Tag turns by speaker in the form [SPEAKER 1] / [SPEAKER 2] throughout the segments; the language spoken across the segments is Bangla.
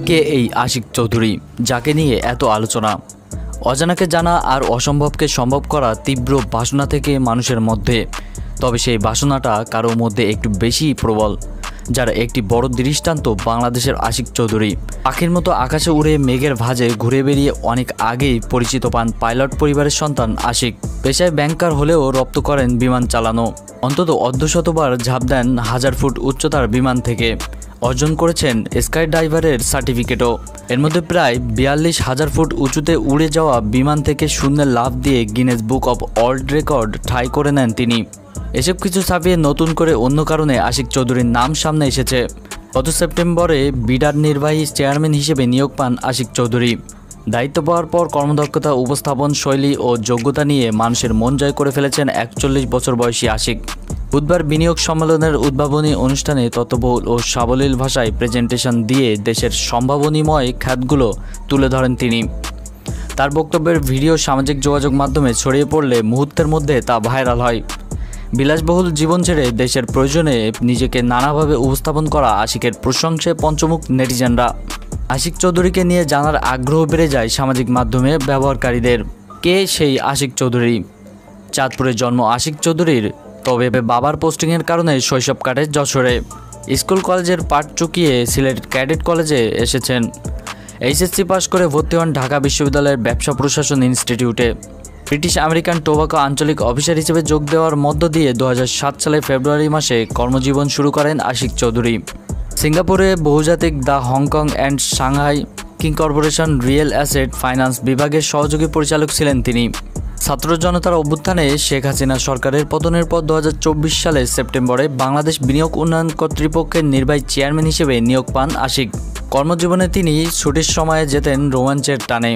[SPEAKER 1] কে এই আশিক চৌধুরী, যাকে নিয়ে এত আলোচনা? অজানাকে জানা আর অসম্ভবকে সম্ভব করা তীব্র বাসনা থেকে মানুষের মধ্যে, তবে সেই বাসনাটা কারো মধ্যে একটু বেশি প্রবল, যার একটি বড় দৃষ্টান্ত বাংলাদেশের আশিক চৌধুরী। পাখির মতো আকাশে উড়ে মেঘের ভাঁজে ঘুরে বেরিয়ে অনেক আগেই পরিচিত পান পাইলট পরিবারের সন্তান আশিক। পেশায় ব্যাংকার হলেও রপ্ত করেন বিমান চালানো। অন্তত অর্ধশতবার ঝাঁপ দেন 1000 ফুট উচ্চতার বিমান থেকে। অর্জন করেছেন স্কাই ডাইভারের সার্টিফিকেটও। এর মধ্যে প্রায় 42,000 ফুট উঁচুতে উড়ে যাওয়া বিমান থেকে শূন্যে লাফ দিয়ে Guinness book of world record ঠাঁই করে নেন তিনি। এসব কিছু ছাপিয়ে নতুন করে অন্য কারণে আশিক চৌধুরীর নাম সামনে এসেছে। গত সেপ্টেম্বরে বিডার নির্বাহী চেয়ারম্যান হিসেবে নিয়োগ পান আশিক চৌধুরী। দায়িত্ব পাওয়ার পর কর্মদক্ষতা, উপস্থাপন শৈলী ও যোগ্যতা নিয়ে মানুষের মন জয় করে ফেলেছেন 41 বছর বয়সী আশিক। বুধবার বিনিয়োগ সম্মেলনের উদ্ভাবনী অনুষ্ঠানে তথ্যবহুল ও সাবলীল ভাষায় প্রেজেন্টেশন দিয়ে দেশের সম্ভাবনীময় খাতগুলো তুলে ধরেন তিনি। তার বক্তব্যের ভিডিও সামাজিক যোগাযোগ মাধ্যমে ছড়িয়ে পড়লে মুহূর্তের মধ্যে তা ভাইরাল হয়। বিলাসবহুল জীবন ছেড়ে দেশের প্রয়োজনে নিজেকে নানাভাবে উপস্থাপন করা আশিকের প্রশংসায় পঞ্চমুখ নেটিজেনরা। আশিক চৌধুরীকে নিয়ে জানার আগ্রহ বেড়ে যায় সামাজিক মাধ্যমে ব্যবহারকারীদের। কে সেই আশিক চৌধুরী? চাঁদপুরে জন্ম আশিক চৌধুরীর, তবে বাবার পোস্টিংয়ের কারণে শৈশব কাটে যশোরে। স্কুল কলেজের পাঠ চুকিয়ে সিলেট ক্যাডেট কলেজে এসেছেন। এইচএসসি পাশ করে ভর্তি হন ঢাকা বিশ্ববিদ্যালয়ের ব্যবসা প্রশাসন ইনস্টিটিউটে। ব্রিটিশ আমেরিকান টোবাকো আঞ্চলিক অফিসার হিসেবে যোগ দেওয়ার মধ্য দিয়ে 2007 সালের ফেব্রুয়ারি মাসে কর্মজীবন শুরু করেন আশিক চৌধুরী। সিঙ্গাপুরে বহুজাতিক the Hong Kong and Shanghai king corporation real asset finance বিভাগের সহযোগী পরিচালক ছিলেন তিনি। ছাত্র জনতার অভ্যুত্থানে শেখ হাসিনা সরকারের পতনের পর 2024 সালের সেপ্টেম্বরে বাংলাদেশ বিনিয়োগ উন্নয়ন কর্তৃপক্ষের নির্বাহী চেয়ারম্যান হিসেবে নিয়োগ পান আশিক। কর্মজীবনে তিনি ছুটির সময়ে যেতেন রোমাঞ্চের টানে।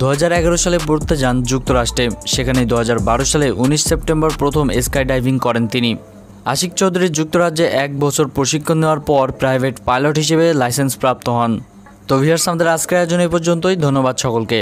[SPEAKER 1] 2011 সালে পড়তে যান যুক্তরাষ্ট্রে। সেখানে 2012 সালে 19 সেপ্টেম্বর প্রথম স্কাই ডাইভিং করেন তিনি। আশিক চৌধুরী যুক্তরাজ্যে 1 বছর প্রশিক্ষণ নেওয়ার পর প্রাইভেট পাইলট হিসেবে লাইসেন্স প্রাপ্ত হন। তো ভিউয়ার্স, আমাদের আজকের আয়োজন এই পর্যন্তই। ধন্যবাদ সকলকে।